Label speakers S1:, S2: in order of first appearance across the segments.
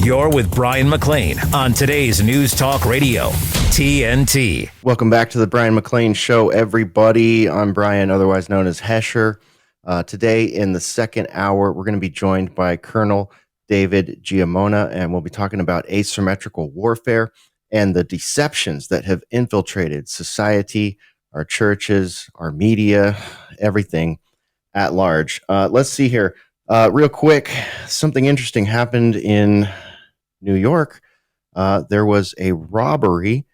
S1: You're with Bryan McClain on today's News Talk Radio, TNT.
S2: Welcome back to the Bryan McClain Show, everybody. I'm Bryan, otherwise known as Hesher. Today, in the second hour, we're going to be joined by Colonel David Giammona, and we'll be talking about asymmetrical warfare and the deceptions that have infiltrated society, our churches, our media, everything at large. Let's see here. Real quick, something interesting happened in New York. There was a robbery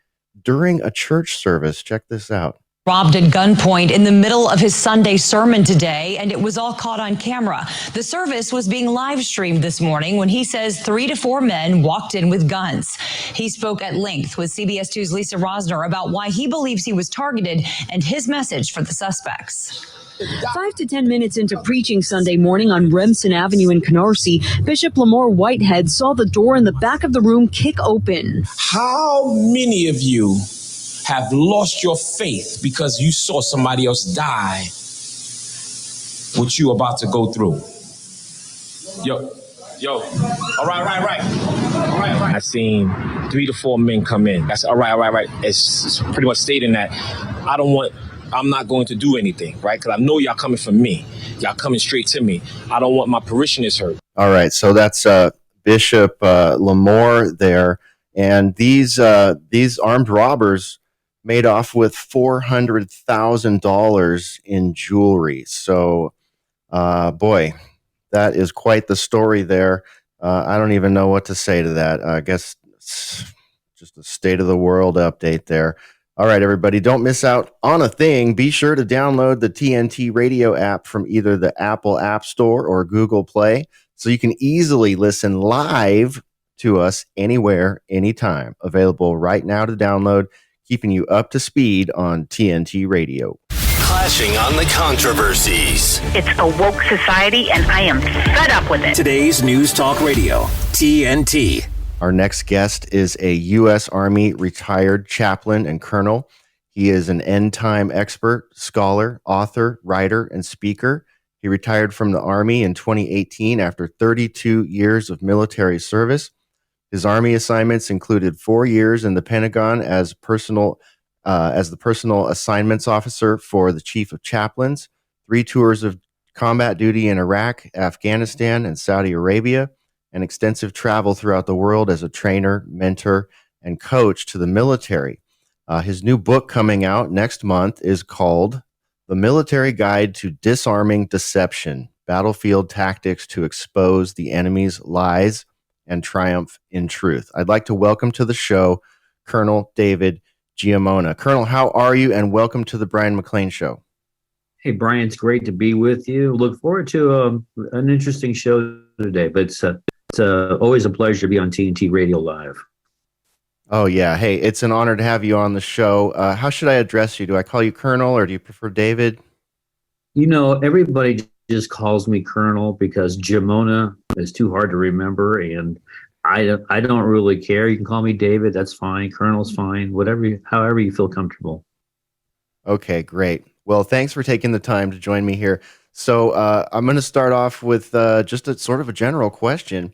S2: during a church service. Check this out.
S3: Robbed at gunpoint in the middle of his Sunday sermon today, and it was all caught on camera. The service was being live streamed this morning when he says 3 to 4 men walked in with guns. He spoke at length with CBS 2's Lisa Rosner about why he believes he was targeted and his message for the suspects.
S4: 5 to 10 minutes into preaching Sunday morning on Remsen Avenue in Canarsie, Bishop Lamore Whitehead saw the door in the back of the room kick open.
S5: How many of you have lost your faith because you saw somebody else die what you about to go through? Yo, all right. I seen 3 to 4 men come in. That's all right. It's pretty much stating that I'm not going to do anything, right? Because I know y'all coming for me. Y'all coming straight to me. I don't want my parishioners hurt.
S2: All right, so that's Bishop Lamore there. And these armed robbers made off with $400,000 in jewelry. So, boy, that is quite the story there. I don't even know what to say to that. I guess it's just a state of the world update there. All right, everybody, don't miss out on a thing. Be sure to download the TNT radio app from either the Apple App Store or Google Play so you can easily listen live to us anywhere, anytime. Available right now to download, keeping you up to speed on TNT Radio.
S1: Clashing on the controversies.
S6: It's a woke society, and I am fed up with it.
S1: Today's News Talk Radio, TNT.
S2: Our next guest is a U.S. Army retired chaplain and colonel. He is an end-time expert, scholar, author, writer, and speaker. He retired from the Army in 2018 after 32 years of military service. His Army assignments included 4 years in the Pentagon as the personal assignments officer for the Chief of Chaplains, 3 tours of combat duty in Iraq, Afghanistan, and Saudi Arabia, and extensive travel throughout the world as a trainer, mentor, and coach to the military. His new book coming out next month is called The Military Guide to Disarming Deception, Battlefield Tactics to Expose the Enemy's Lies and Triumph in Truth. I'd like to welcome to the show Colonel David Giammona. Colonel, how are you? And welcome to the Bryan McClain Show.
S7: Hey, Bryan, it's great to be with you. Look forward to an interesting show today, but it's always a pleasure to be on TNT Radio Live.
S2: Oh, yeah. Hey, it's an honor to have you on the show. How should I address you? Do I call you Colonel or do you prefer David?
S7: You know, everybody just calls me Colonel because Giammona is too hard to remember, and I don't really care. You can call me David. That's fine. Colonel's fine. However you feel comfortable. Okay,
S2: great. Well, thanks for taking the time to join me here. So I'm going to start off with just a sort of a general question.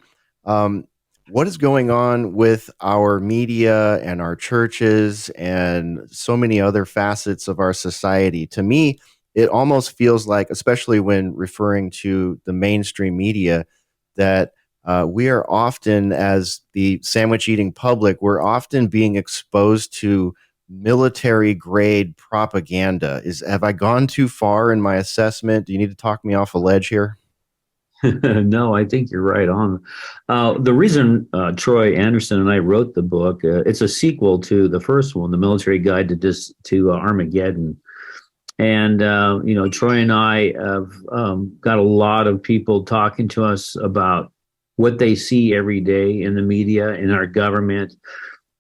S2: What is going on with our media and our churches and so many other facets of our society? To me, it almost feels like, especially when referring to the mainstream media, that we are often, as the sandwich-eating public, we're often being exposed to military-grade propaganda. Have I gone too far in my assessment? Do you need to talk me off a ledge here?
S7: No, I think you're right on. The reason Troy Anderson and I wrote the book, it's a sequel to the first one, The Military Guide to Armageddon. And, Troy and I have got a lot of people talking to us about what they see every day in the media, in our government.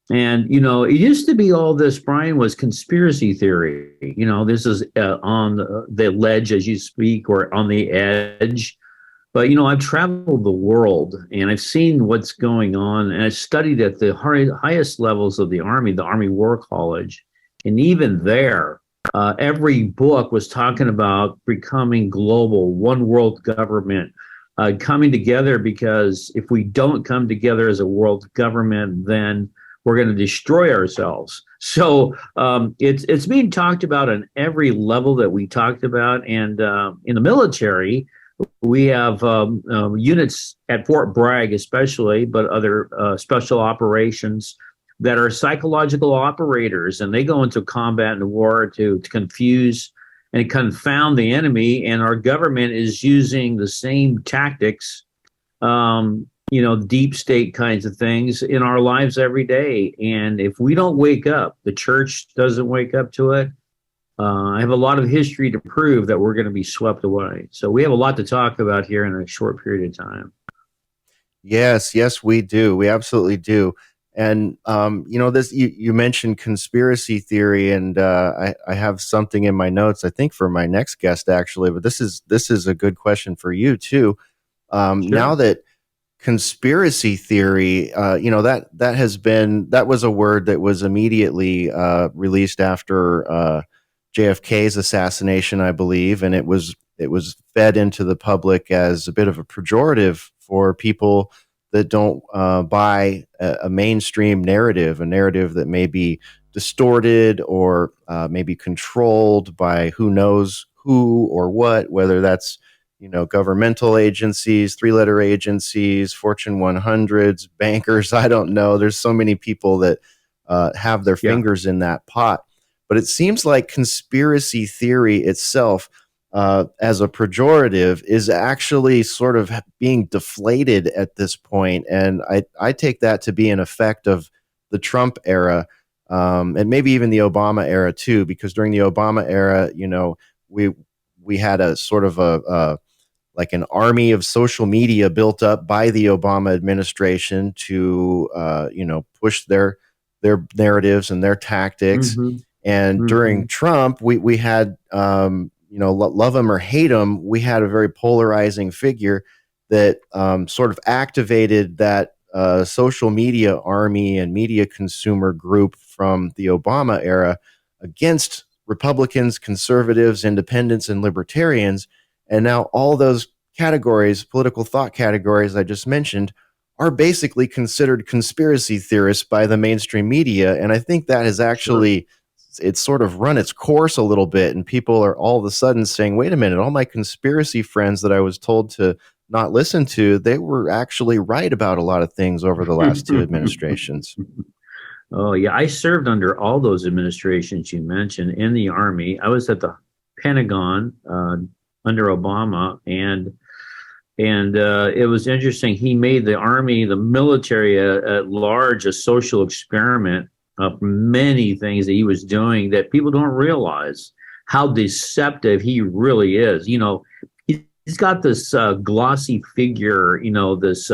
S7: And, it used to be all this, Bryan, was conspiracy theory. This is on the ledge as you speak, or on the edge. But, I've traveled the world and I've seen what's going on, and I've studied at the highest levels of the Army War College. And even there, every book was talking about becoming global, one world government, coming together, because if we don't come together as a world government, then we're going to destroy ourselves. So it's being talked about on every level that we talked about. And in the military, we have units at Fort Bragg especially, but other special operations that are psychological operators, and they go into combat and war to confuse and confound the enemy. And our government is using the same tactics, deep state kinds of things in our lives every day. And if we don't wake up, the church doesn't wake up to it. I have a lot of history to prove that we're going to be swept away. So we have a lot to talk about here in a short period of time.
S2: Yes, we do. We absolutely do. And this you mentioned conspiracy theory, and I have something in my notes, I think, for my next guest actually. But this is a good question for you too. Sure. Now that conspiracy theory, that was a word that was immediately released after JFK's assassination, I believe, and it was fed into the public as a bit of a pejorative for people that don't buy a mainstream narrative, a narrative that may be distorted or maybe controlled by who knows who or what, whether that's governmental agencies, three-letter agencies, Fortune 100s, bankers. I don't know. There's so many people that have their fingers in that pot. But it seems like conspiracy theory itself, as a pejorative, is actually sort of being deflated at this point. And I take that to be an effect of the Trump era, and maybe even the Obama era too, because during the Obama era, we had a sort of like an army of social media built up by the Obama administration to push their narratives and their tactics. Mm-hmm. And during Trump, we had love him or hate him, we had a very polarizing figure that sort of activated that social media army and media consumer group from the Obama era against Republicans, conservatives, independents, and libertarians. And now all those categories, political thought categories I just mentioned, are basically considered conspiracy theorists by the mainstream media. And I think that has actually, it's sort of run its course a little bit. And people are all of a sudden saying, wait a minute, all my conspiracy friends that I was told to not listen to, they were actually right about a lot of things over the last two administrations.
S7: Oh, yeah. I served under all those administrations you mentioned in the Army. I was at the Pentagon under Obama, and it was interesting. He made the Army, the military at large, a social experiment of many things that he was doing that people don't realize how deceptive he really is. He's got this glossy figure, this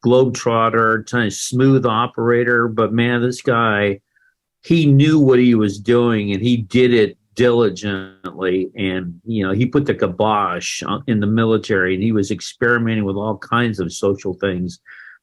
S7: globetrotter, kind of smooth operator. But man, this guy, he knew what he was doing, and he did it diligently. And, he put the kibosh in the military, and he was experimenting with all kinds of social things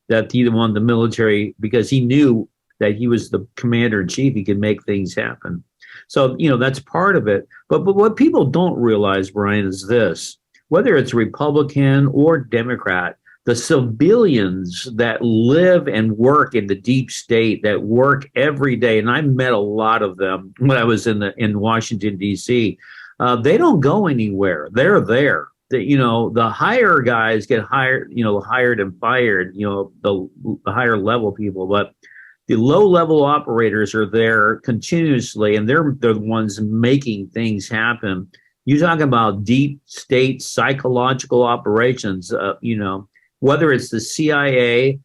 S7: that he wanted the military, because he knew that he was the commander in chief. He could make things happen. So, that's part of it. But what people don't realize, Bryan, is this: whether it's Republican or Democrat, the civilians that live and work in the deep state, that work every day, and I met a lot of them when I was in Washington, D.C., they don't go anywhere. They're there. The higher guys get hired, hired and fired, the higher level people, but the low level operators are there continuously, and they're the ones making things happen. You talk about deep state psychological operations, whether it's the CIA,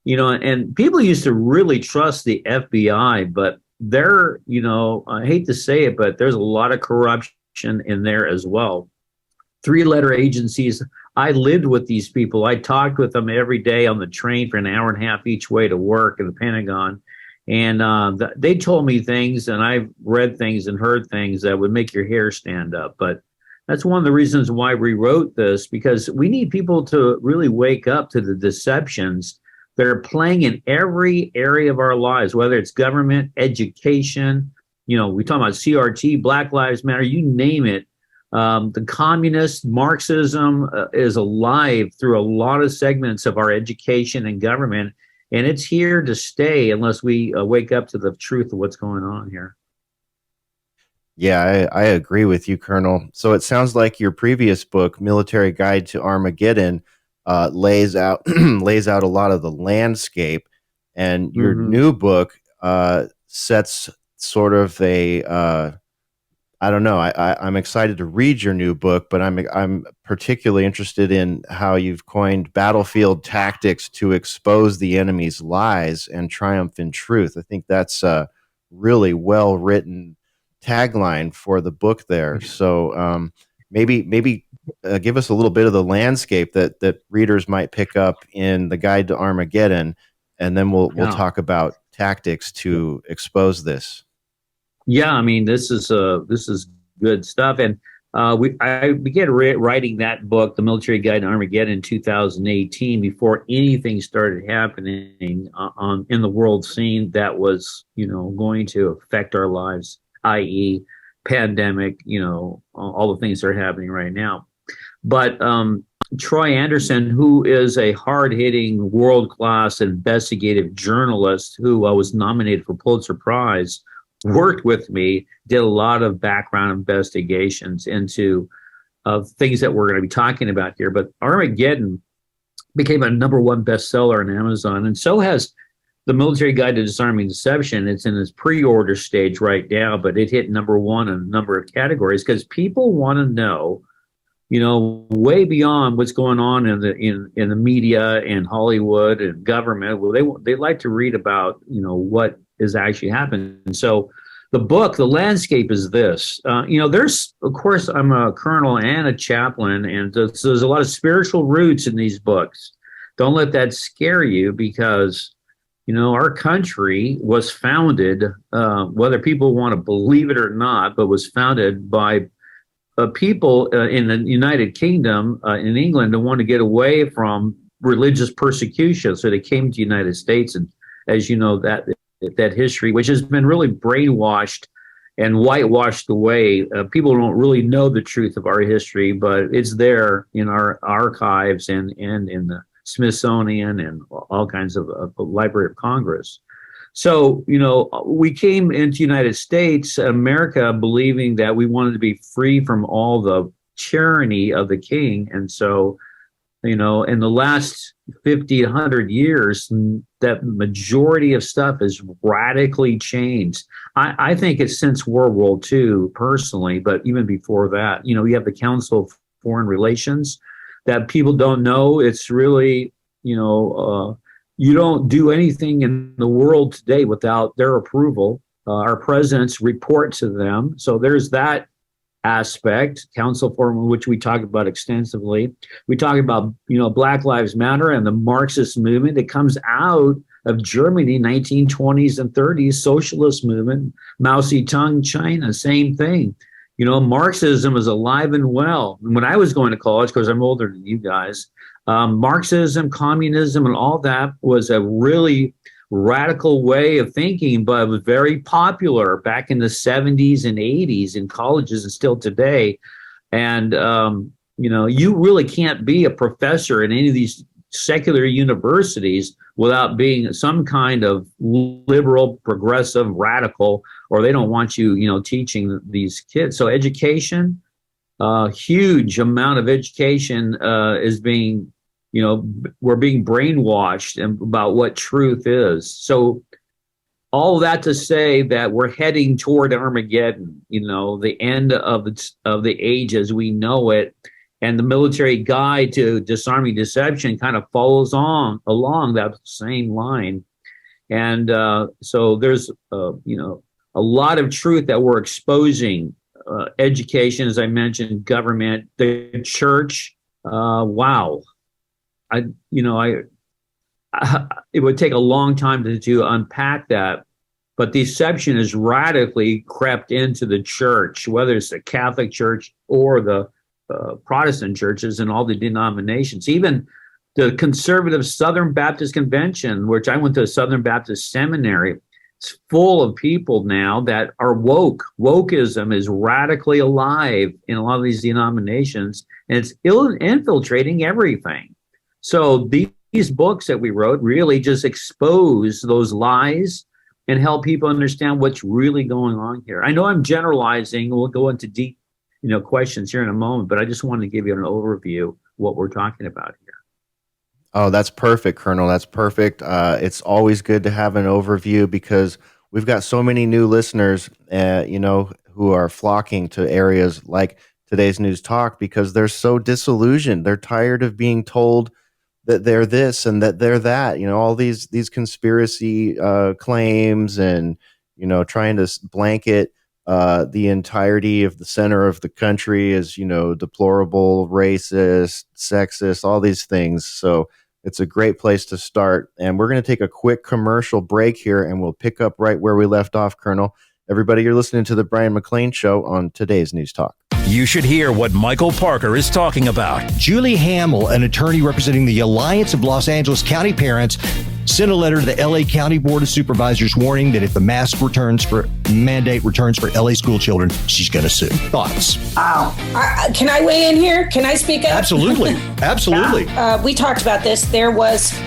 S7: and people used to really trust the FBI, but I hate to say it, but there's a lot of corruption in there as well. Three-letter agencies. I lived with these people. I talked with them every day on the train for an hour and a half each way to work in the Pentagon. And they told me things, and I've read things and heard things that would make your hair stand up. But that's one of the reasons why we wrote this, because we need people to really wake up to the deceptions that are playing in every area of our lives, whether it's government, education, we talk about CRT, Black Lives Matter, you name it. The communist Marxism is alive through a lot of segments of our education and government, and it's here to stay unless we wake up to the truth of what's going on here.
S2: Yeah, I agree with you, Colonel. So it sounds like your previous book, Military Guide to Armageddon, lays out lays out a lot of the landscape, and your new book sets sort of a I don't know. I'm excited to read your new book, but I'm particularly interested in how you've coined battlefield tactics to expose the enemy's lies and triumph in truth. I think that's a really well written tagline for the book there. So maybe give us a little bit of the landscape that readers might pick up in the Guide to Armageddon, and then we'll talk about tactics to expose this.
S7: Yeah, I mean, this is good stuff, and I began writing that book, The Military Guide to Armageddon, in 2018, before anything started happening in the world scene that was, going to affect our lives, i.e., pandemic, all the things that are happening right now. But Troy Anderson, who is a hard-hitting, world-class investigative journalist who was nominated for Pulitzer Prize, worked with me, did a lot of background investigations into things that we're going to be talking about here. But Armageddon became a #1 bestseller on Amazon, and so has The Military Guide to Disarming Deception. It's in its pre-order stage right now, but it hit #1 in a number of categories because people want to know, way beyond what's going on in the media and Hollywood and government. Well, they like to read about, what is actually happening. So the book, the landscape is this. There's, of course, I'm a colonel and a chaplain, and there's a lot of spiritual roots in these books. Don't let that scare you, because our country was founded, whether people want to believe it or not, but was founded by people in the United Kingdom, in England, that want to get away from religious persecution. So they came to the United States, and as you know, that history, which has been really brainwashed and whitewashed away. People don't really know the truth of our history, but it's there in our archives and in the Smithsonian and all kinds of Library of Congress. So, we came into the United States, America, believing that we wanted to be free from all the tyranny of the king. And so, in the last 50, 100 years, that majority of stuff has radically changed. I think it's since World War II, personally, but even before that, you have the Council of Foreign Relations that people don't know. It's really, you don't do anything in the world today without their approval. Our presidents report to them. So there's that aspect, Council Forum, which we talk about extensively. We talk about, Black Lives Matter and the Marxist movement that comes out of Germany, 1920s and 30s, socialist movement, Mao Zedong, China, same thing. Marxism is alive and well. When I was going to college, because I'm older than you guys, Marxism, communism, and all that was a really radical way of thinking, but it was very popular back in the 70s and 80s in colleges and still today. And, you really can't be a professor in any of these secular universities without being some kind of liberal, progressive, radical, or they don't want you, teaching these kids. So education, huge amount of education is being, we're being brainwashed about what truth is. So all that to say that we're heading toward Armageddon, the end of the age as we know it. And the Military Guide to Disarming Deception kind of follows along that same line. And so there's, a lot of truth that we're exposing. Education, as I mentioned, government, the church. Wow. It would take a long time to unpack that, but deception has radically crept into the church, whether it's the Catholic Church or the Protestant churches and all the denominations. Even the conservative Southern Baptist Convention, which I went to a Southern Baptist seminary, It's full of people now that are woke. Wokeism is radically alive in a lot of these denominations, and it's infiltrating everything. So these books that we wrote really just expose those lies and help people understand what's really going on here. I know I'm generalizing. We'll go into deep, questions here in a moment, but I just wanted to give you an overview of what we're talking about here.
S2: Oh, that's perfect, Colonel. That's perfect. It's always good to have an overview because we've got so many new listeners, who are flocking to areas like Today's News Talk because they're so disillusioned. They're tired of being told that they're this and that they're that. All these conspiracy claims and trying to blanket the entirety of the center of the country as deplorable, racist, sexist, all these things. So it's a great place to start. And we're going to take a quick commercial break here, and we'll pick up right where we left off, Colonel. Everybody, you're listening to The Bryan McClain Show on Today's News Talk.
S1: You should hear what Michael Parker is talking about.
S8: Julie Hamill, an attorney representing the Alliance of Los Angeles County Parents, sent a letter to the LA County Board of Supervisors warning that if the mask mandate returns for LA school children, she's going to sue. Thoughts?
S9: Can I weigh in here? Can I speak up?
S8: Absolutely. Absolutely.
S9: We talked about this. There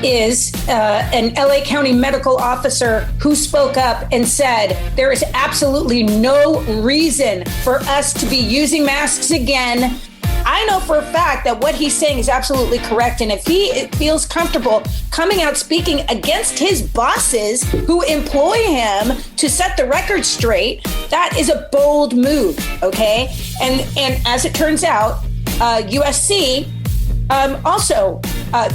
S9: is an LA County medical officer who spoke up and said there is absolutely no reason for us to be using masks again. I know for a fact that what he's saying is absolutely correct. And if he feels comfortable coming out speaking against his bosses who employ him to set the record straight, that is a bold move, okay? And as it turns out, USC also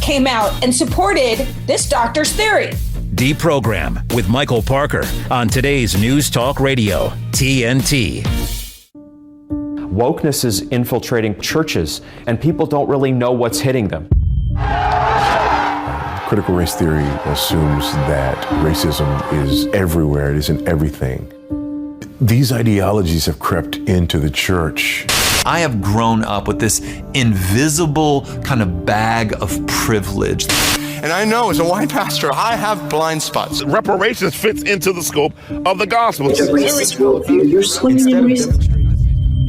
S9: came out and supported this doctor's theory.
S1: Deprogram with Michael Parker on Today's News Talk Radio, TNT.
S10: Wokeness is infiltrating churches, and people don't really know what's hitting them.
S11: Critical race theory assumes that racism is everywhere, it is in everything. These ideologies have crept into the church.
S12: I have grown up with this invisible kind of bag of privilege.
S13: And I know as a white pastor, I have blind spots. Reparations fits into the scope of the gospel.
S14: You're swimming in racism.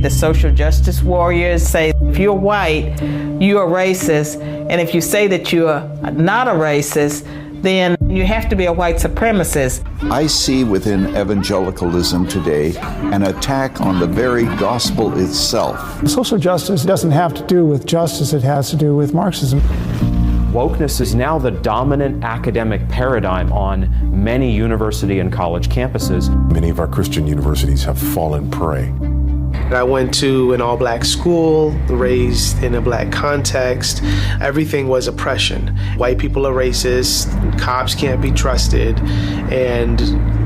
S14: The social justice warriors say if you're white, you're a racist. And if you say that you're not a racist, then you have to be a white supremacist.
S15: I see within evangelicalism today an attack on the very gospel itself.
S16: Social justice doesn't have to do with justice, it has to do with Marxism.
S10: Wokeness is now the dominant academic paradigm on many university and college campuses.
S11: Many of our Christian universities have fallen prey.
S17: I went to an all-black school, raised in a black context. Everything was oppression. White people are racist, cops can't be trusted, and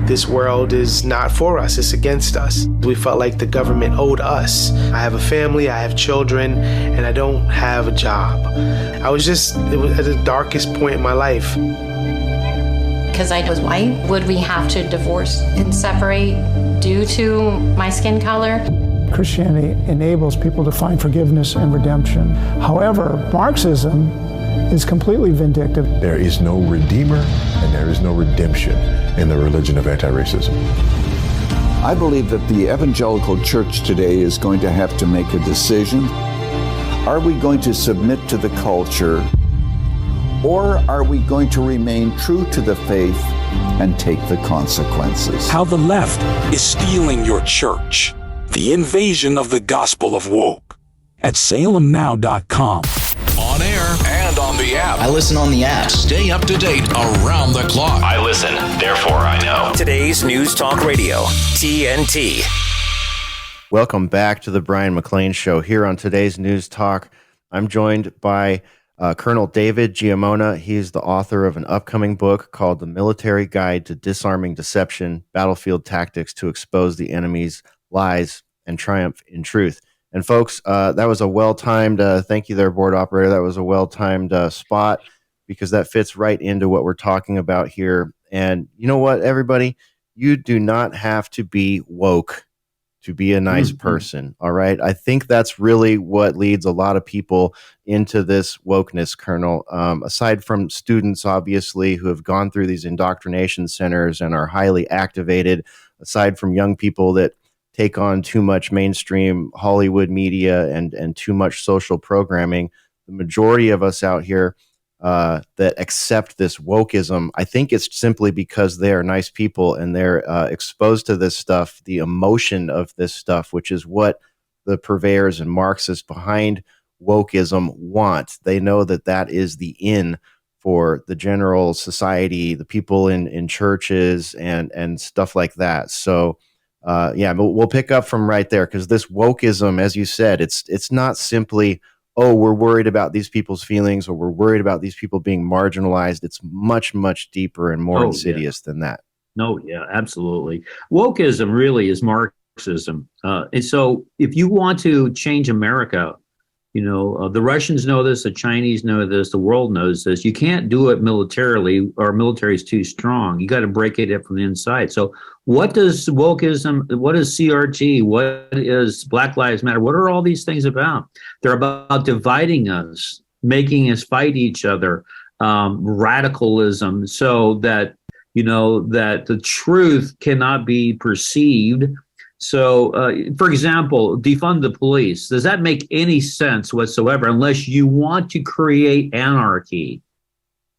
S17: this world is not for us, it's against us. We felt like the government owed us. I have a family, I have children, and I don't have a job. It was at the darkest point in my life.
S18: Because I was white, would we have to divorce and separate due to my skin color?
S16: Christianity enables people to find forgiveness and redemption. However, Marxism is completely vindictive.
S11: There is no redeemer and there is no redemption in the religion of anti-racism.
S15: I believe that the evangelical church today is going to have to make a decision. Are we going to submit to the culture, or are we going to remain true to the faith and take the consequences?
S19: How the left is stealing your church. The invasion of the gospel of woke at salemnow.com.
S20: On air and on the app.
S21: I listen on the app.
S20: Stay up to date around the clock.
S1: I listen, therefore I know. Today's News Talk Radio, TNT.
S2: Welcome back to the Bryan McClain Show here on Today's News Talk. I'm joined by Colonel David Giammona. He's the author of an upcoming book called The Military Guide to Disarming Deception, Battlefield Tactics to Expose the Enemy's Lies and Triumph in Truth. And folks, that was a well-timed, thank you there, board operator. That was a well-timed spot because that fits right into what we're talking about here. And you know what, everybody? You do not have to be woke to be a nice person. All right. I think that's really what leads a lot of people into this wokeness kernel. Aside from students, obviously, who have gone through these indoctrination centers and are highly activated, aside from young people that take on too much mainstream Hollywood media and too much social programming, the majority of us out here that accept this wokeism, I think it's simply because they are nice people and they're exposed to this stuff, the emotion of this stuff, which is what the purveyors and Marxists behind wokeism want. They know that that is the in for the general society, the people in churches and stuff like that. So yeah, but we'll pick up from right there, because this wokeism, as you said, it's not simply, oh, we're worried about these people's feelings or we're worried about these people being marginalized. It's much, much deeper and more insidious than that.
S7: No, yeah, absolutely. Wokeism really is Marxism. And so if you want to change America, the Russians know this, the Chinese know this, the world knows this. You can't do it militarily. Our military is too strong. You got to break it up from the inside. So what does wokeism, what is CRT, what is Black Lives Matter, what are all these things about? They're about dividing us, making us fight each other, radicalism, so that, that the truth cannot be perceived. So, for example, defund the police. Does that make any sense whatsoever unless you want to create anarchy?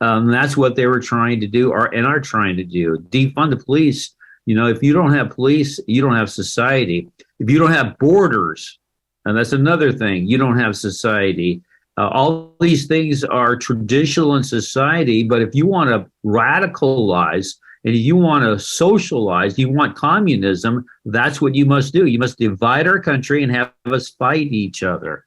S7: That's what they were trying to do and are trying to do. Defund the police. If you don't have police, you don't have society. If you don't have borders, and that's another thing, you don't have society. All these things are traditional in society, but if you want to radicalize and you want to socialize, you want communism, that's what you must do. You must divide our country and have us fight each other.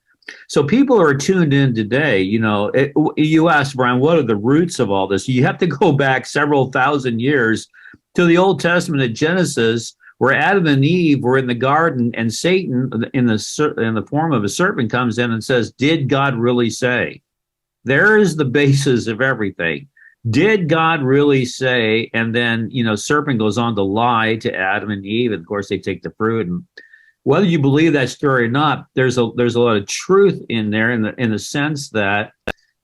S7: So people are tuned in today. You asked, Brian, what are the roots of all this? You have to go back several thousand years to the Old Testament at Genesis, where Adam and Eve were in the garden, and Satan, in the form of a serpent, comes in and says, "Did God really say?" There is the basis of everything. Did God really say? And then, serpent goes on to lie to Adam and Eve, and of course they take the fruit. And whether you believe that story or not, there's a lot of truth in there, in the sense that,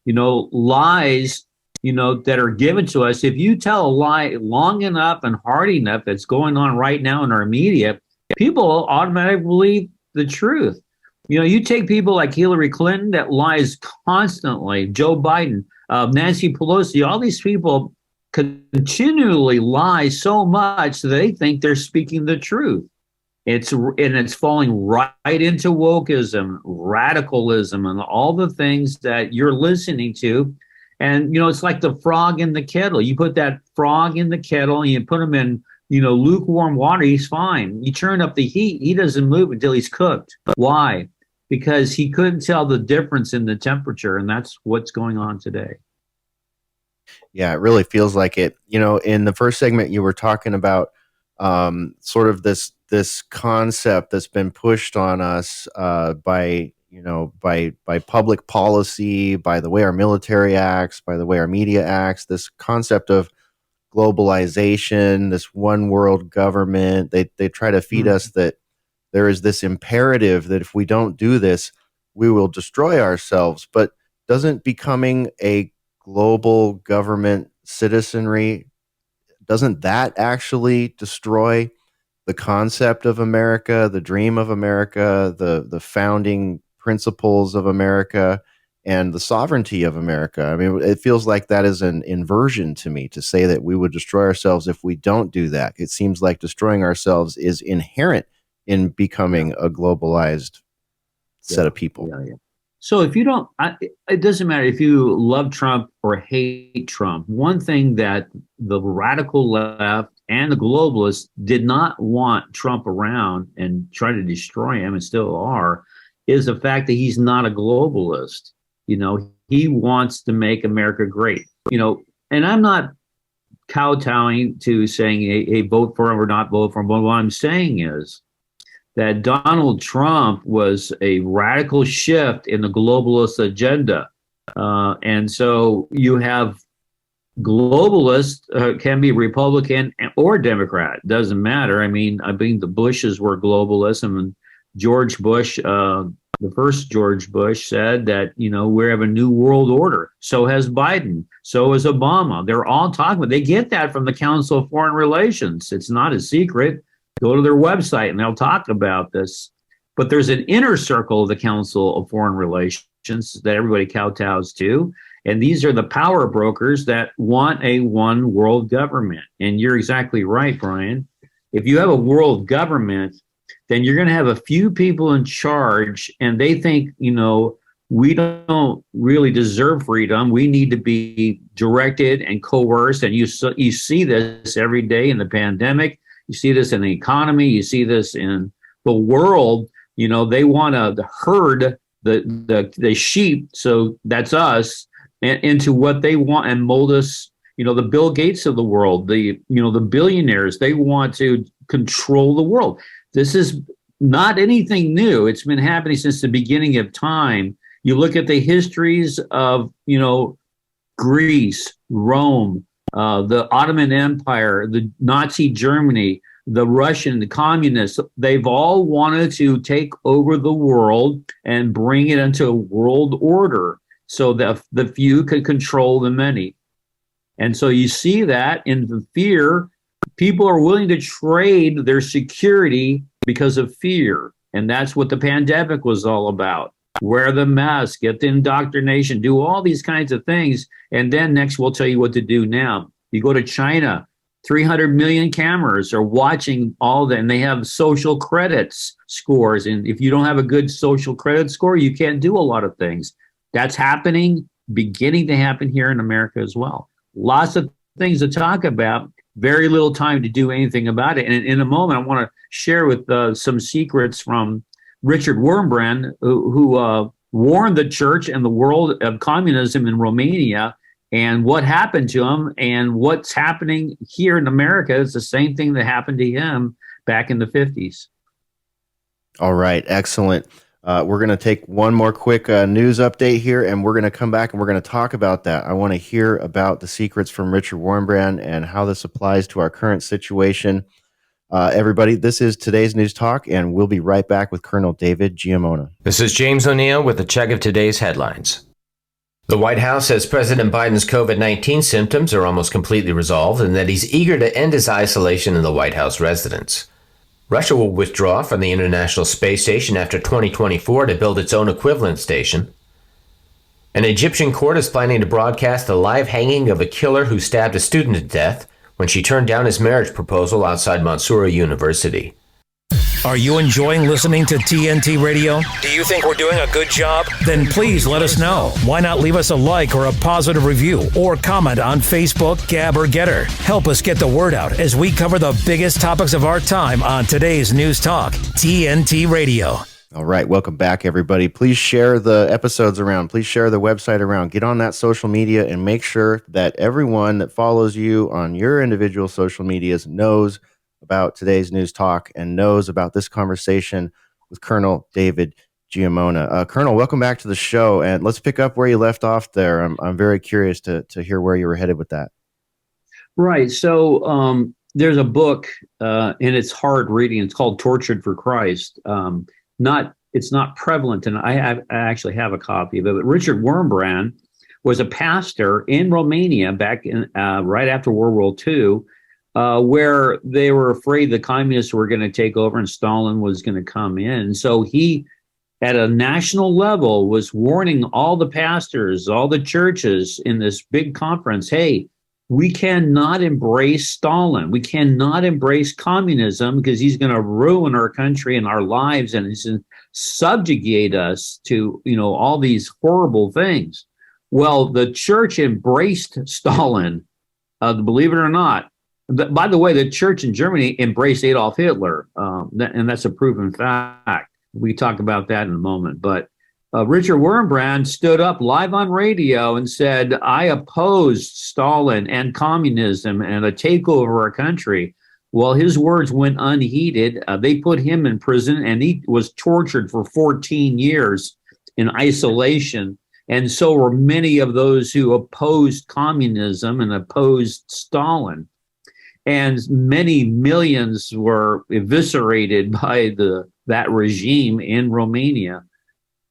S7: lies, that are given to us. If you tell a lie long enough and hard enough, that's going on right now in our media, people automatically believe the truth. You take people like Hillary Clinton that lies constantly, Joe Biden, Nancy Pelosi, all these people continually lie so much that they think they're speaking the truth. It's falling right into wokeism, radicalism, and all the things that you're listening to. And, it's like the frog in the kettle. You put that frog in the kettle and you put him in, lukewarm water, he's fine. You turn up the heat, he doesn't move until he's cooked. Why? Because he couldn't tell the difference in the temperature, and that's what's going on today.
S2: Yeah, it really feels like it. In the first segment, you were talking about sort of this concept that's been pushed on us by public policy, by the way our military acts, by the way our media acts, this concept of globalization, this one world government. They try to feed us that there is this imperative that if we don't do this, we will destroy ourselves. But doesn't becoming a global government citizenry, doesn't that actually destroy the concept of America, the dream of America, the founding principles of America, and the sovereignty of America? I mean, it feels like that is an inversion to me, to say that we would destroy ourselves if we don't do that. It seems like destroying ourselves is inherent in becoming a globalized set of people.
S7: So if you don't, it doesn't matter if you love Trump or hate Trump. One thing that the radical left and the globalists did not want Trump around and try to destroy him, and still are, is the fact that he's not a globalist. He wants to make America great. And I'm not kowtowing to saying, hey, vote for him or not vote for him. But what I'm saying is that Donald Trump was a radical shift in the globalist agenda. And so you have globalists can be Republican or Democrat. Doesn't matter. I mean the Bushes were globalism, and George Bush, the first George Bush, said that, we have a new world order. So has Biden. So has Obama. They're all talking about. They get that from the Council of Foreign Relations. It's not a secret. Go to their website and they'll talk about this. But there's an inner circle of the Council of Foreign Relations that everybody kowtows to. And these are the power brokers that want a one world government. And you're exactly right, Brian. If you have a world government, then you're going to have a few people in charge, and they think, we don't really deserve freedom. We need to be directed and coerced. And you see this every day in the pandemic. You see this in the economy. You see this in the world. They want to herd the sheep, so that's us, into what they want and mold us. The Bill Gates of the world, the billionaires, they want to control the world. This is not anything new. It's been happening since the beginning of time. You look at the histories of, Greece, Rome, the Ottoman Empire, the Nazi Germany, the Russian, the communists. They've all wanted to take over the world and bring it into a world order so that the few could control the many. And so you see that in the fear. People are willing to trade their security because of fear. And that's what the pandemic was all about. Wear the mask, get the indoctrination, do all these kinds of things. And then next we'll tell you what to do now. You go to China, 300 million cameras are watching all that, and they have social credits scores. And if you don't have a good social credit score, you can't do a lot of things. That's happening, beginning to happen here in America as well. Lots of things to talk about. Very little time to do anything about it. And in a moment, I want to share with some secrets from Richard Wurmbrand, who warned the church and the world of communism in Romania, and what happened to him, and what's happening here in America is the same thing that happened to him back in the 50s.
S2: All right, excellent. We're going to take one more quick news update here, and we're going to come back and we're going to talk about that. I want to hear about the secrets from Richard Wurmbrand and how this applies to our current situation. Everybody, this is today's News Talk, and we'll be right back with Colonel David Giammona.
S21: This is James O'Neill with a check of today's headlines. The White House says President Biden's COVID-19 symptoms are almost completely resolved and that he's eager to end his isolation in the White House residence. Russia will withdraw from the International Space Station after 2024 to build its own equivalent station. An Egyptian court is planning to broadcast the live hanging of a killer who stabbed a student to death when she turned down his marriage proposal outside Mansoura University.
S1: Are you enjoying listening to TNT Radio? Do you think we're doing a good job? Then please let us know. Why not leave us a like or a positive review or comment on Facebook, Gab, or Getter? Help us get the word out as we cover the biggest topics of our time on today's News Talk, TNT Radio.
S2: All right, welcome back, everybody. Please share the episodes around. Please share the website around. Get on that social media and make sure that everyone that follows you on your individual social medias knows about today's News Talk and knows about this conversation with Colonel David Giammona. Colonel, welcome back to the show, and let's pick up where you left off there. I'm very curious to hear where you were headed with that. Right.
S7: So there's a book, and it's hard reading. It's called Tortured for Christ. It's not prevalent, and I actually have a copy of it. But Richard Wurmbrand was a pastor in Romania back in right after World War II. Where they were afraid the communists were going to take over and Stalin was going to come in. So he, at a national level, was warning all the pastors, all the churches in this big conference, hey, we cannot embrace Stalin. We cannot embrace communism because he's going to ruin our country and our lives and he's going to subjugate us to, all these horrible things. Well, the church embraced Stalin, believe it or not. By the way, the church in Germany embraced Adolf Hitler, and that's a proven fact. We talk about that in a moment. But Richard Wurmbrand stood up live on radio and said, I oppose Stalin and communism and a takeover of our country. Well, his words went unheeded. They put him in prison, and he was tortured for 14 years in isolation. And so were many of those who opposed communism and opposed Stalin. And many millions were eviscerated by that regime in Romania.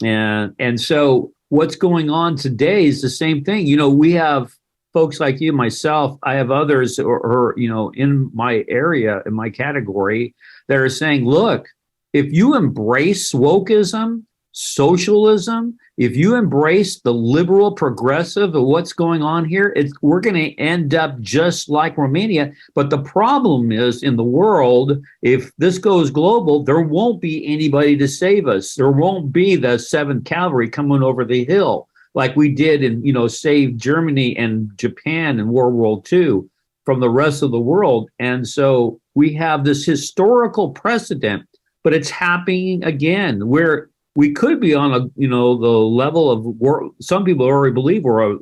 S7: And so what's going on today is the same thing. You know, we have folks like you, myself, I have others or you know, in my area, in my category, that are saying, look, if you embrace wokeism, socialism, if you embrace the liberal progressive of what's going on here, we're going to end up just like Romania. But the problem is, in the world, if this goes global, there won't be anybody to save us. There won't be the 7th Cavalry coming over the hill like we did and, you know, save Germany and Japan in World War II from the rest of the world. And so we have this historical precedent, but it's happening again, where we could be on a, you know, the level of war. Some people already believe we're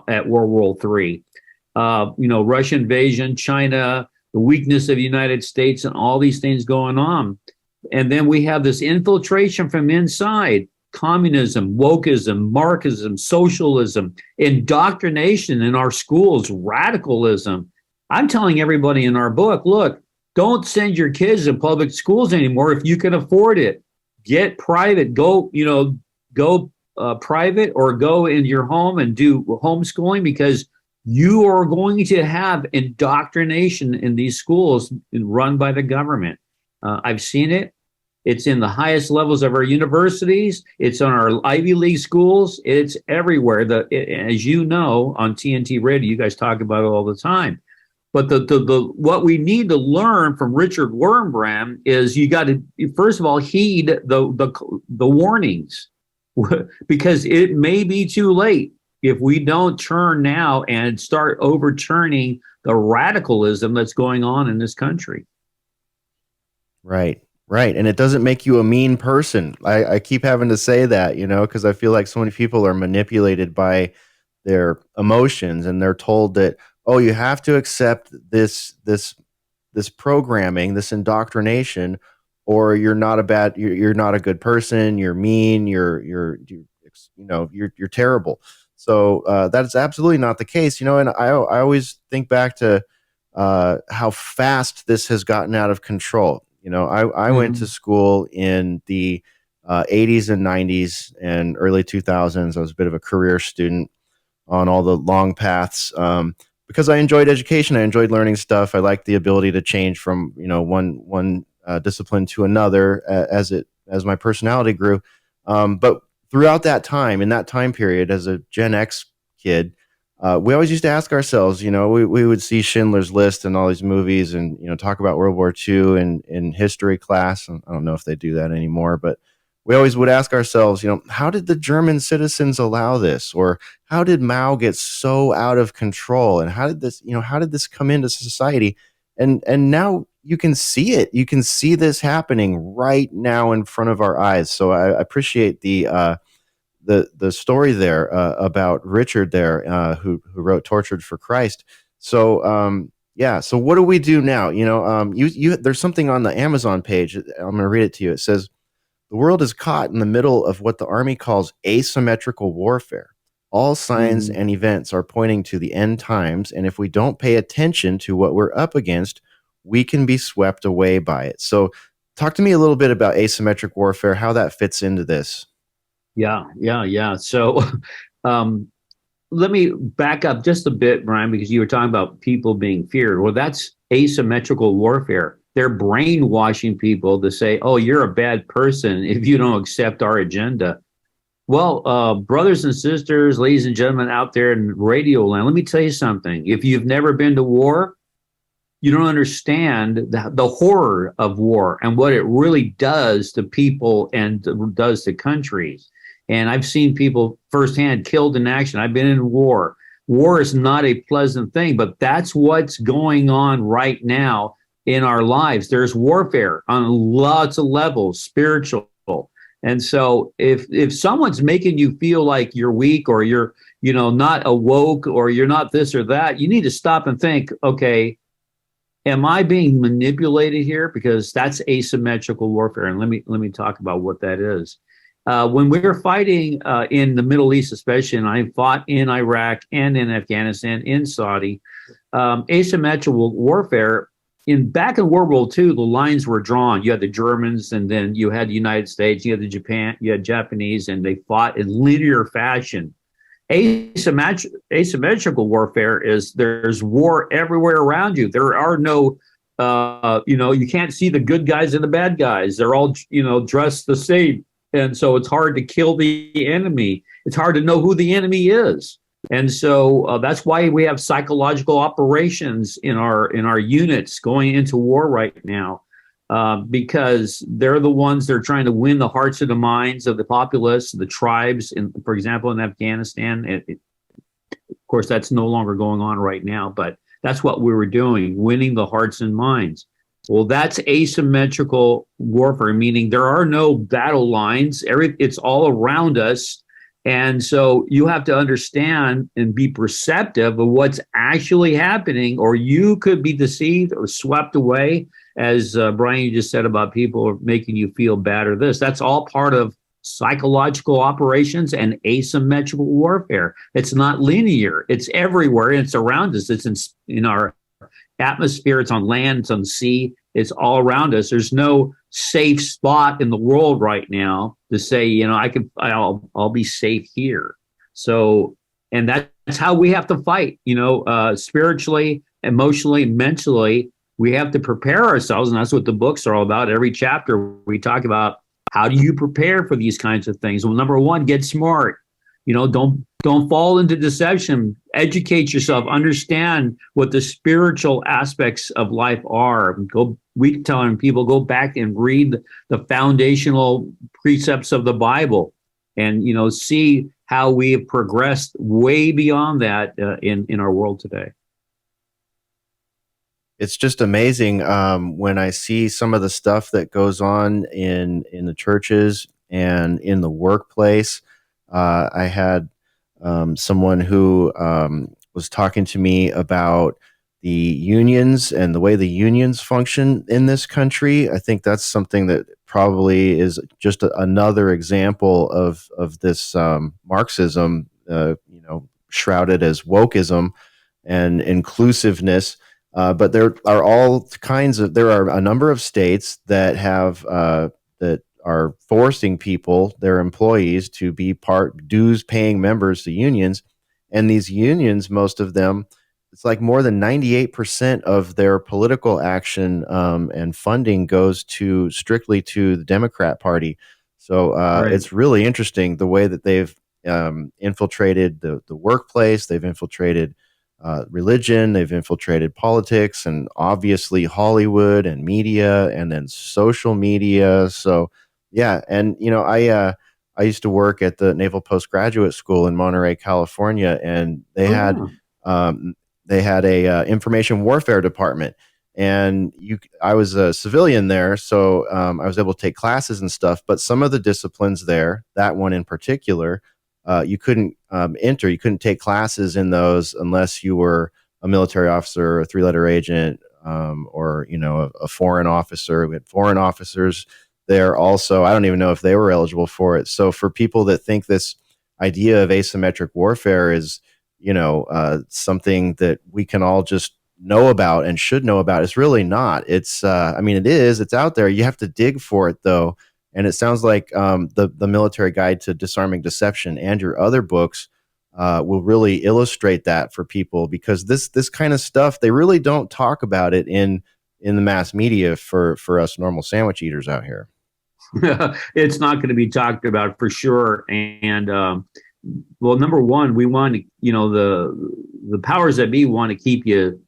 S7: at World War III. You know, Russian invasion, China, the weakness of the United States, and all these things going on. And then we have this infiltration from inside: communism, wokeism, Marxism, socialism, indoctrination in our schools, radicalism. I'm telling everybody in our book, look, don't send your kids to public schools anymore if you can afford it. Get private, go private, or go in your home and do homeschooling, because you are going to have indoctrination in these schools run by the government. I've seen it. It's in the highest levels of our universities. It's on our Ivy League schools. It's everywhere. As you know, on TNT radio, you guys talk about it all the time. But the what we need to learn from Richard Wurmbrand is you got to, first of all, heed the warnings, because it may be too late if we don't turn now and start overturning the radicalism that's going on in this country.
S2: Right. And it doesn't make you a mean person. I keep having to say that, you know, because I feel like so many people are manipulated by their emotions, and they're told that, oh, you have to accept this programming, this indoctrination, or you're not a good person. You're mean. You're terrible. So that's absolutely not the case, you know. And I always think back to how fast this has gotten out of control. You know, I went to school in the 80s and 90s and early 2000s. I was a bit of a career student on all the long paths. Because I enjoyed education, I enjoyed learning stuff. I liked the ability to change from, you know, one discipline to another as my personality grew. But throughout that time, in that time period, as a Gen X kid, we always used to ask ourselves, you know, we would see Schindler's List and all these movies, and, you know, talk about World War II in history class. I don't know if they do that anymore, but we always would ask ourselves, you know, how did the German citizens allow this? Or how did Mao get so out of control? And how did this come into society? And now you can see it. You can see this happening right now in front of our eyes. So I appreciate the story there about Richard there, who wrote Tortured for Christ. So so what do we do now? You know, there's something on the Amazon page. I'm going to read it to you. It says, "The world is caught in the middle of what the Army calls asymmetrical warfare. All signs and events are pointing to the end times, and if we don't pay attention to what we're up against, we can be swept away by it." So talk to me a little bit about asymmetric warfare, how that fits into this. Yeah. So let me back up just a bit, Bryan, because you were talking about people being feared. Well, that's asymmetrical warfare. They're brainwashing people to say, oh, you're a bad person if you don't accept our agenda. Well, brothers and sisters, ladies and gentlemen out there in radio land, let me tell you something. If you've never been to war, you don't understand the horror of war and what it really does to people and does to countries. And I've seen people firsthand killed in action. I've been in war. War is not a pleasant thing, but that's what's going on right now in our lives. There's warfare on lots of levels, spiritual. And so if someone's making you feel like you're weak or you're, you know, not awoke or you're not this or that, you need to stop and think, okay, am I being manipulated here? Because that's asymmetrical warfare. And let me talk about what that is.
S7: When we were fighting in the Middle East, especially, and I fought in Iraq and in Afghanistan, in Saudi, asymmetrical warfare. Back in World War II, the lines were drawn. You had the Germans, and then you had the United States, you had the Japan, you had Japanese, and they fought in linear fashion. Asymmetrical warfare is there's war everywhere around you. There are no, you can't see the good guys and the bad guys. They're all, dressed the same. And so it's hard to kill the enemy. It's hard to know who the enemy is. And so that's why we have psychological operations in our units going into war right now, because they're the ones that are trying to win the hearts and the minds of the populace, the tribes. For example, in Afghanistan, of course, that's no longer going on right now, but that's what we were doing, winning the hearts and minds. Well, that's asymmetrical warfare, meaning there are no battle lines. It's all around us. And so you have to understand and be perceptive of what's actually happening, or you could be deceived or swept away, as Bryan, you just said about people making you feel bad or this. That's all part of psychological operations and asymmetrical warfare. It's not linear. It's everywhere. And it's around us. It's in our atmosphere. It's on land. It's on the sea. It's all around us. There's no safe spot in the world right now to say, I'll be safe here. So, and that's how we have to fight, spiritually, emotionally, mentally. We have to prepare ourselves. And that's what the books are all about. Every chapter we talk about, how do you prepare for these kinds of things? Well, number one, get smart. Don't fall into deception. Educate yourself. Understand what the spiritual aspects of life are. We telling people, go back and read the foundational precepts of the Bible, and see how we have progressed way beyond that in our world today.
S2: It's just amazing when I see some of the stuff that goes on in the churches and in the workplace. I had someone who was talking to me about the unions and the way the unions function in this country. I think that's something that probably is just another example of this Marxism, shrouded as wokeism and inclusiveness. But there are a number of states that have that are forcing people, their employees, to be dues-paying members to unions. And these unions, most of them, it's like more than 98% of their political action and funding goes strictly to the Democrat Party. So
S7: Right.
S2: It's really interesting the way that they've infiltrated the workplace. They've infiltrated religion. They've infiltrated politics, and obviously Hollywood and media, and then social media. So yeah, and I used to work at the Naval Postgraduate School in Monterey, California, and they had a information warfare department, and I was a civilian there, so I was able to take classes and stuff. But some of the disciplines there, that one in particular, you couldn't enter. You couldn't take classes in those unless you were a military officer, a three-letter agent, or a foreign officer. We had foreign officers there also. I don't even know if they were eligible for it. So for people that think this idea of asymmetric warfare is something that we can all just know about and should know about, it's really not. It's it is. It's out there. You have to dig for it, though. And it sounds like the Military Guide to Disarming Deception and your other books will really illustrate that for people, because this kind of stuff, they really don't talk about it in the mass media for us normal sandwich eaters out here.
S7: It's not going to be talked about for sure. And well, number one, we want to, the powers that be want to keep you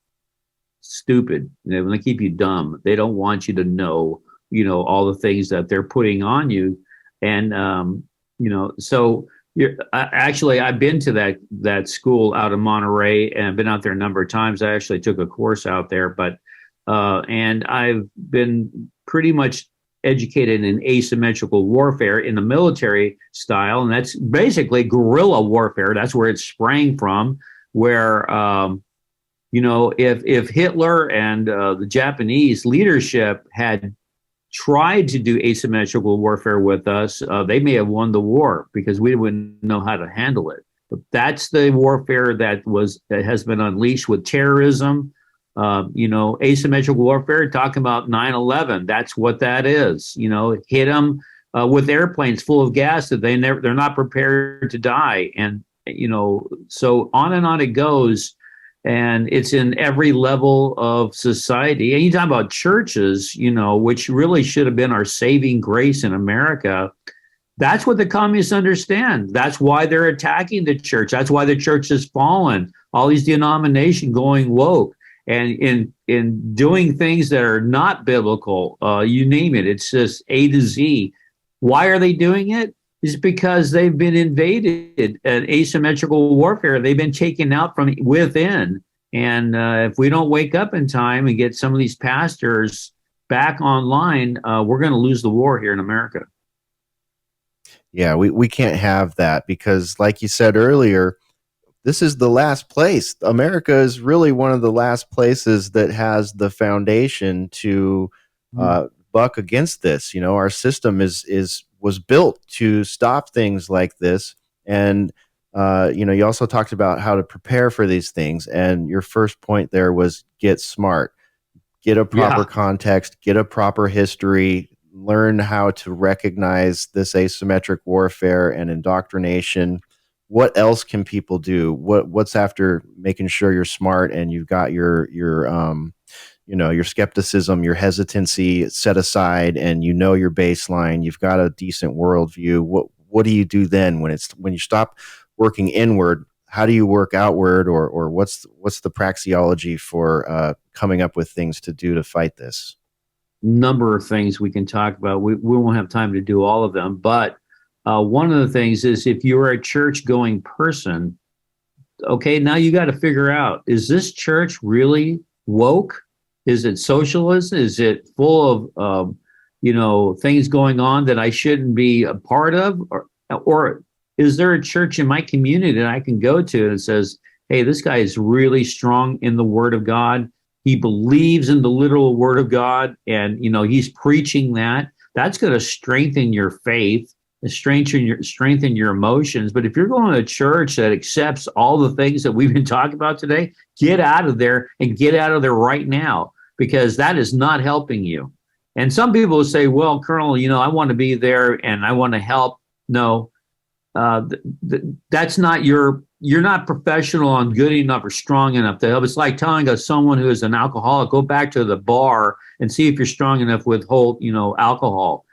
S7: stupid. They want to keep you dumb. They don't want you to know, all the things that they're putting on you. And, so I've been to that school out of Monterey, and I've been out there a number of times. I actually took a course out there, but, and I've been pretty much educated in asymmetrical warfare in the military style. And that's basically guerrilla warfare. That's where it sprang from, where, if Hitler and the Japanese leadership had tried to do asymmetrical warfare with us, they may have won the war because we wouldn't know how to handle it. But that's the warfare that has been unleashed with terrorism. Asymmetrical warfare, talking about 9/11. That's what that is. Hit them with airplanes full of gas that they're not prepared to die. And, so on and on it goes. And it's in every level of society. And you talk about churches, which really should have been our saving grace in America. That's what the communists understand. That's why they're attacking the church. That's why the church has fallen. All these denominations going woke and in doing things that are not biblical. You name it. It's just A to Z. Why are they doing it? It's because they've been invaded at asymmetrical warfare. They've been taken out from within. And if we don't wake up in time and get some of these pastors back online, we're going to lose the war here in America.
S2: Yeah, we can't have that because, like you said earlier, this is the last place. America is really one of the last places that has the foundation to buck against this. Our system was built to stop things like this. And, you also talked about how to prepare for these things. And your first point there was get smart, get a proper context, get a proper history, learn how to recognize this asymmetric warfare and indoctrination. What else can people do? What's after making sure you're smart and you've got your skepticism, your hesitancy set aside, and your baseline, you've got a decent worldview. What do you do then when you stop working inward? How do you work outward, or what's the praxeology for coming up with things to do to fight this?
S7: Number of things we can talk about. We won't have time to do all of them, but one of the things is if you're a church going person, okay, now you got to figure out, is this church really woke? Is it socialist? Is it full of, things going on that I shouldn't be a part of? Or is there a church in my community that I can go to and says, hey, this guy is really strong in the Word of God. He believes in the literal Word of God, and, he's preaching that. That's going to strengthen your faith, strengthen your emotions. But if you're going to a church that accepts all the things that we've been talking about today, get out of there and get out of there right now, because that is not helping you. And some people will say, well, Colonel, I want to be there and I want to help. No, that's not you're not professional and good enough or strong enough to help. It's like telling someone who is an alcoholic, go back to the bar and see if you're strong enough to withhold, alcohol.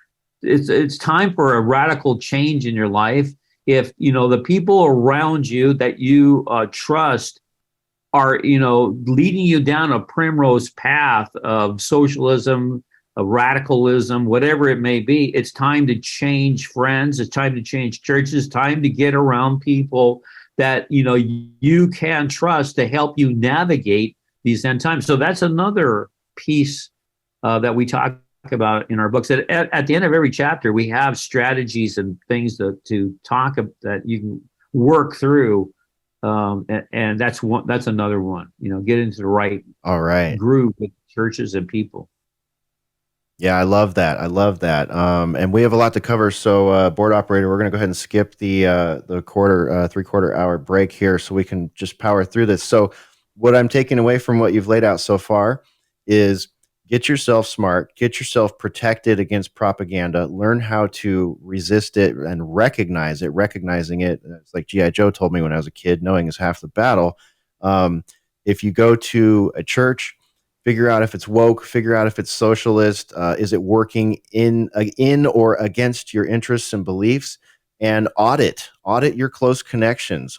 S7: It's time for a radical change in your life. If, the people around you that you trust are, leading you down a primrose path of socialism, of radicalism, whatever it may be, it's time to change friends. It's time to change churches. It's time to get around people that, you can trust to help you navigate these end times. So that's another piece that we talk about in our books. At the end of every chapter, we have strategies and things to talk about that you can work through. And that's another one, get into the right groove with churches and people.
S2: Yeah, I love that. And we have a lot to cover. So, board operator, we're going to go ahead and skip the 3/4 hour break here so we can just power through this. So what I'm taking away from what you've laid out so far is get yourself smart, get yourself protected against propaganda, learn how to resist it and recognize it. Recognizing it, it's like G.I. Joe told me when I was a kid, knowing is half the battle. If you go to a church, figure out if it's woke, figure out if it's socialist, is it working in or against your interests and beliefs, and audit your close connections,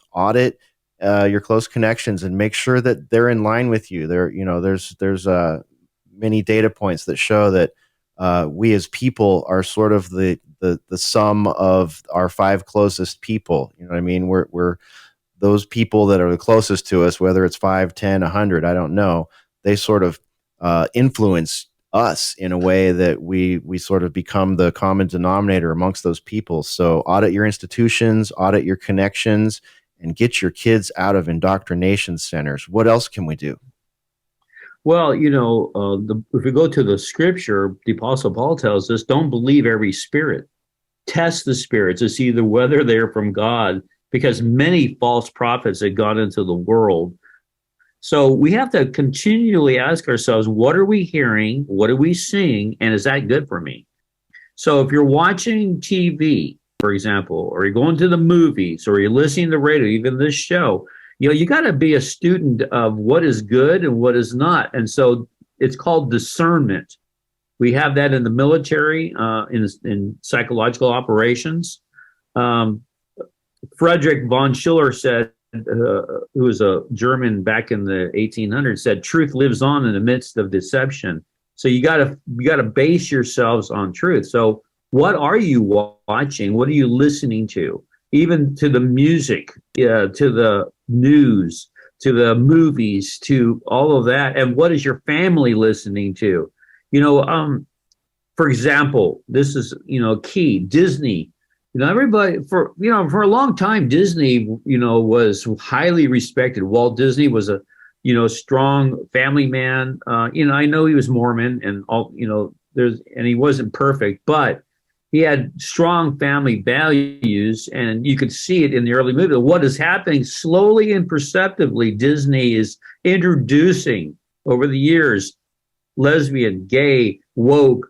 S2: and make sure that they're in line with you. There's many data points that show that we as people are sort of the sum of our 5 closest people. You know what I mean? We're those people that are the closest to us, whether it's 5, 10, 100, I don't know. They sort of influence us in a way that we sort of become the common denominator amongst those people. So audit your institutions, audit your connections, and get your kids out of indoctrination centers. What else can we do?
S7: Well, if we go to the scripture, the Apostle Paul tells us, don't believe every spirit. Test the spirits to see whether they're from God, because many false prophets have gone into the world. So we have to continually ask ourselves, what are we hearing? What are we seeing? And is that good for me? So if you're watching TV, for example, or you're going to the movies, or you're listening to radio, even this show, you got to be a student of what is good and what is not. And so it's called discernment. We have that in the military, in psychological operations. Friedrich von Schiller said, who was a German back in the 1800s, said, truth lives on in the midst of deception. So you gotta base yourselves on truth. So what are you watching? What are you listening to? Even to the music, to the news, to the movies, to all of that. And what is your family listening to? For example, this is, key, Disney. Everybody for a long time, Disney, was highly respected. Walt Disney was a, strong family man. I know he was Mormon and all, and he wasn't perfect, but he had strong family values, and you could see it in the early movie. What is happening slowly and perceptibly, Disney is introducing over the years, lesbian, gay, woke,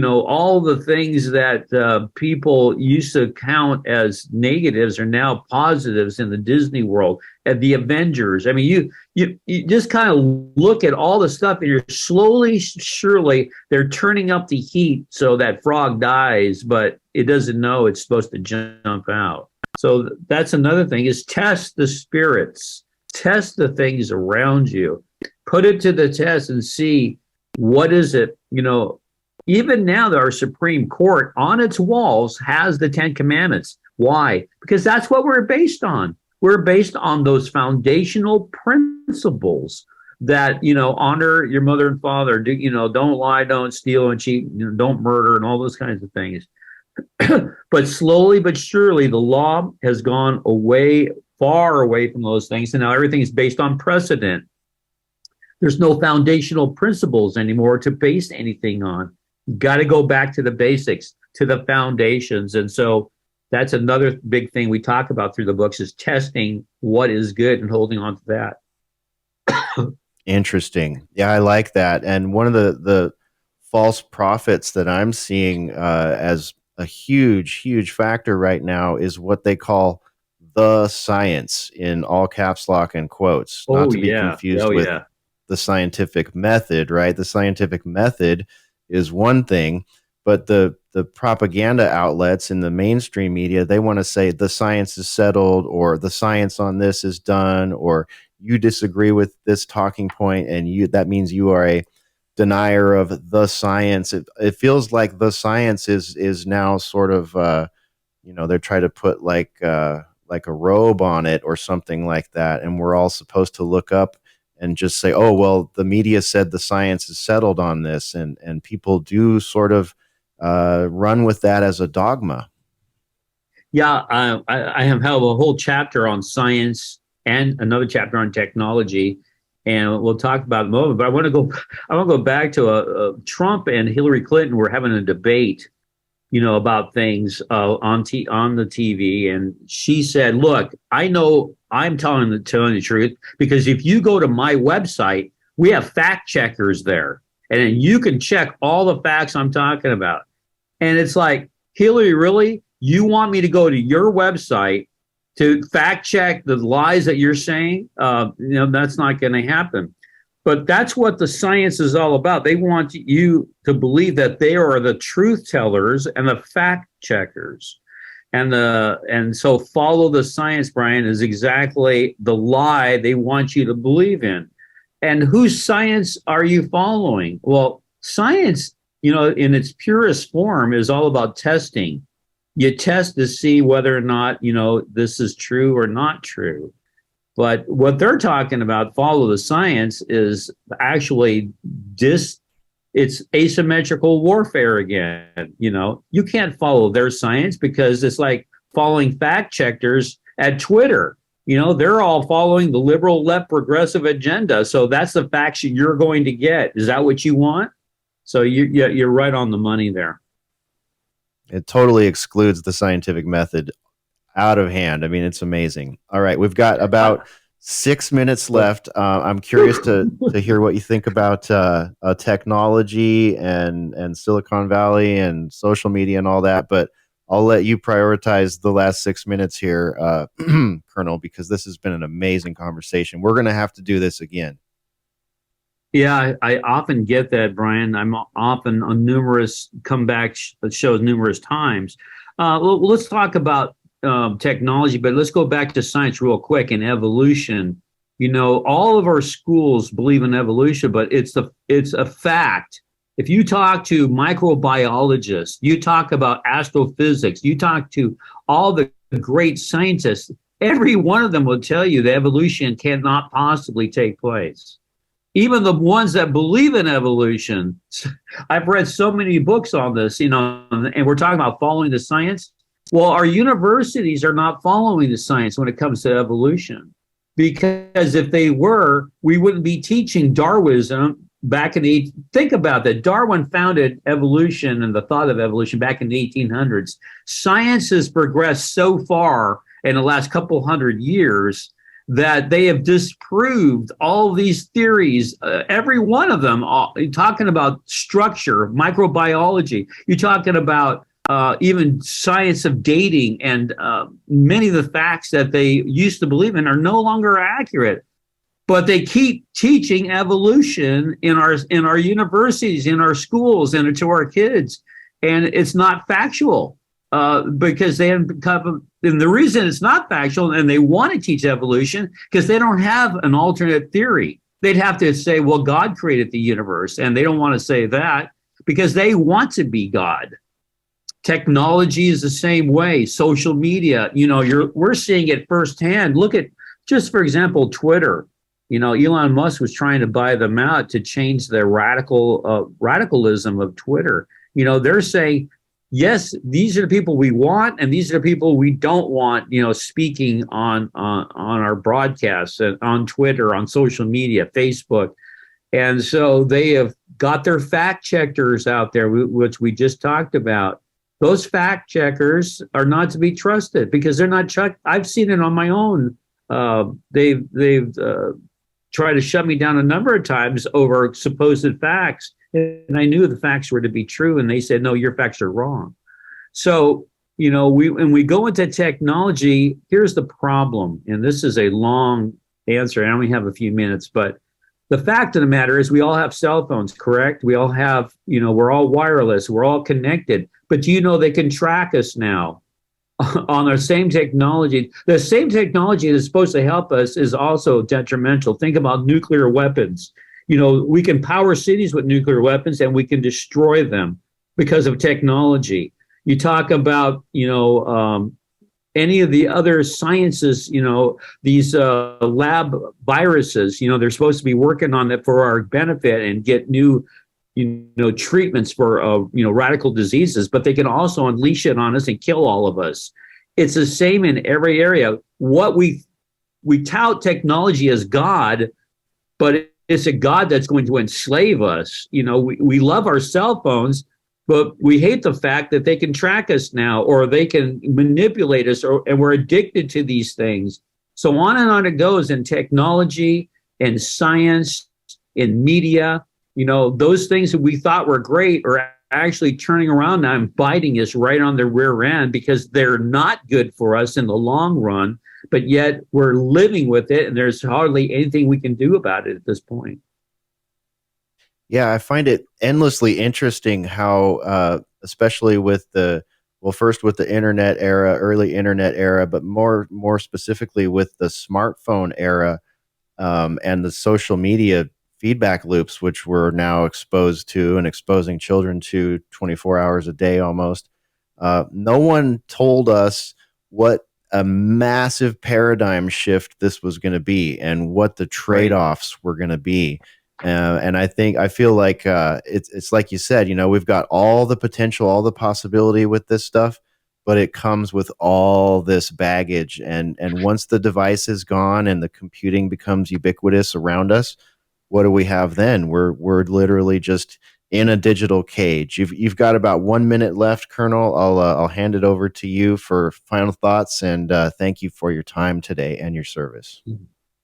S7: all the things that people used to count as negatives are now positives in the Disney world. And the Avengers. I mean, you just kind of look at all the stuff, and you're slowly, surely, they're turning up the heat so that frog dies, but it doesn't know it's supposed to jump out. So that's another thing, is test the spirits, test the things around you, put it to the test and see what is it, Even now, our Supreme Court on its walls has the 10 Commandments. Why? Because that's what we're based on. We're based on those foundational principles that, honor your mother and father, don't lie, don't steal and cheat, don't murder, and all those kinds of things. But slowly but surely, the law has gone far away from those things. And now everything is based on precedent. There's no foundational principles anymore to base anything on. Got to go back to the basics, to the foundations. And so that's another big thing we talk about through the books, is testing what is good and holding on to that.
S2: Interesting. Yeah, I like that. And one of the false prophets that I'm seeing as a huge factor right now is what they call the science, in all caps lock and quotes, not to be confused with the scientific method, right? The scientific method is one thing, but the propaganda outlets in the mainstream media, they want to say the science is settled, or the science on this is done, or you disagree with this talking point, and that means you are a denier of the science. It feels like the science is now sort of they're trying to put like a robe on it or something like that, and we're all supposed to look up and just say, oh, well, the media said the science is settled on this. And people do sort of run with that as a dogma.
S7: Yeah, I have a whole chapter on science and another chapter on technology, and we'll talk about it in a moment. But I want to go back to Trump and Hillary Clinton were having a debate, about things on the TV, and she said, "Look, I know I'm telling the truth, because if you go to my website, we have fact checkers there, and you can check all the facts I'm talking about." And it's like, Hillary, really? You want me to go to your website to fact check the lies that you're saying? That's not going to happen. But that's what the science is all about. They want you to believe that they are the truth tellers and the fact checkers. And so follow the science, Bryan, is exactly the lie they want you to believe in. And whose science are you following? Well, science, in its purest form, is all about testing. You test to see whether or not, this is true or not true. But what they're talking about, follow the science, is actually it's asymmetrical warfare again. You can't follow their science, because it's like following fact checkers at Twitter. They're all following the liberal left progressive agenda. So that's the faction you're going to get. Is that what you want? So you're right on the money there.
S2: It totally excludes the scientific method out of hand. I mean, it's amazing. All right, we've got about 6 minutes left. I'm curious to hear what you think about technology and Silicon Valley and social media and all that, but I'll let you prioritize the last 6 minutes here, Colonel, because this has been an amazing conversation. We're going to have to do this again.
S7: Yeah, I often get that, Brian. I'm often on numerous comeback shows numerous times. Let's talk about technology, but let's go back to science real quick and evolution. All of our schools believe in evolution, but it's a fact. If you talk to microbiologists, you talk about astrophysics, you talk to all the great scientists, every one of them will tell you that evolution cannot possibly take place. Even the ones that believe in evolution, I've read so many books on this, and we're talking about following the science. Well, our universities are not following the science when it comes to evolution, because if they were, we wouldn't be teaching Darwinism back in think about that. Darwin founded evolution and the thought of evolution back in the 1800s. Science has progressed so far in the last couple hundred years that they have disproved all these theories, every one of them. You're talking about structure, microbiology. You're talking about even science of dating, and many of the facts that they used to believe in are no longer accurate. But they keep teaching evolution in our universities, in our schools, and to our kids, and it's not factual because they haven't become. And the reason it's not factual, and they want to teach evolution, because they don't have an alternate theory. They'd have to say, well, God created the universe, and they don't want to say that because they want to be God. Technology is the same way. Social media, we're seeing it firsthand. Look at, just for example, Twitter. Elon Musk was trying to buy them out to change the radicalism of Twitter. They're saying, yes, these are the people we want, and these are the people we don't want, speaking on our broadcasts, and on Twitter, on social media, Facebook. And so they have got their fact checkers out there, which we just talked about. Those fact checkers are not to be trusted because they're not checked. I've seen it on my own. They've tried to shut me down a number of times over supposed facts. And I knew the facts were to be true, and they said, no, your facts are wrong. So, when we go into technology, here's the problem. And this is a long answer. I only have a few minutes, but the fact of the matter is we all have cell phones, correct? We all have, we're all wireless, we're all connected. But they can track us now on our same technology. The same technology that's supposed to help us is also detrimental. Think about nuclear weapons. We can power cities with nuclear weapons, and we can destroy them because of technology. You talk about, any of the other sciences, these lab viruses, they're supposed to be working on it for our benefit and get new, treatments for, radical diseases, but they can also unleash it on us and kill all of us. It's the same in every area. What we tout technology as God, but it's a God that's going to enslave us. We love our cell phones, but we hate the fact that they can track us now, or they can manipulate us, and we're addicted to these things. So on and on it goes in technology and science, in media. Those things that we thought were great are actually turning around now and biting us right on the rear end because they're not good for us in the long run. But yet we're living with it, and there's hardly anything we can do about it at this point.
S2: Yeah, I find it endlessly interesting how, especially with first with the internet era, early internet era, but more specifically with the smartphone era, and the social media feedback loops, which we're now exposed to and exposing children to 24 hours a day almost. No one told us what a massive paradigm shift this was going to be and what the trade-offs were going to be. And I feel like it's like you said, we've got all the potential, all the possibility with this stuff, but it comes with all this baggage. And once the device is gone and the computing becomes ubiquitous around us, what do we have then? We're literally just in a digital cage. You've got about 1 minute left, Colonel. I'll hand it over to you for final thoughts, and thank you for your time today and your service.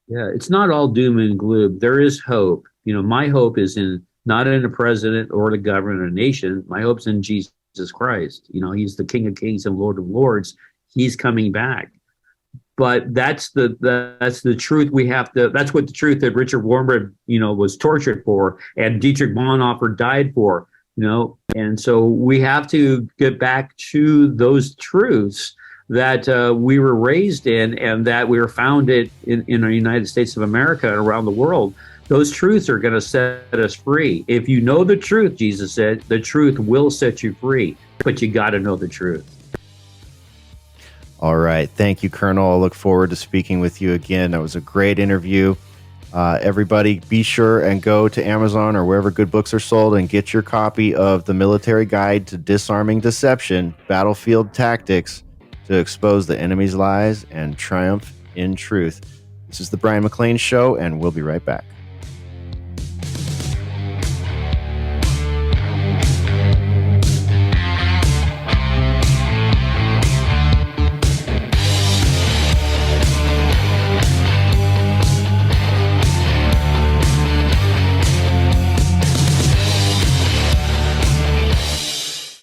S7: Yeah, it's not all doom and gloom. There is hope. My hope is not in a president or the government or nation. My hope's in Jesus Christ. He's the King of Kings and Lord of Lords. He's coming back. But that's the truth we have to. That's what the truth that Richard Warren, was tortured for, and Dietrich Bonhoeffer died for. And so we have to get back to those truths that we were raised in, and that we were founded in the United States of America and around the world. Those truths are going to set us free. If you know the truth, Jesus said, the truth will set you free. But you got to know the truth.
S2: All right. Thank you, Colonel. I look forward to speaking with you again. That was a great interview. Everybody, be sure and go to Amazon or wherever good books are sold and get your copy of The Military Guide to Disarming Deception, Battlefield Tactics to Expose the Enemy's Lies and Triumph in Truth. This is The Bryan McClain Show, and we'll be right back.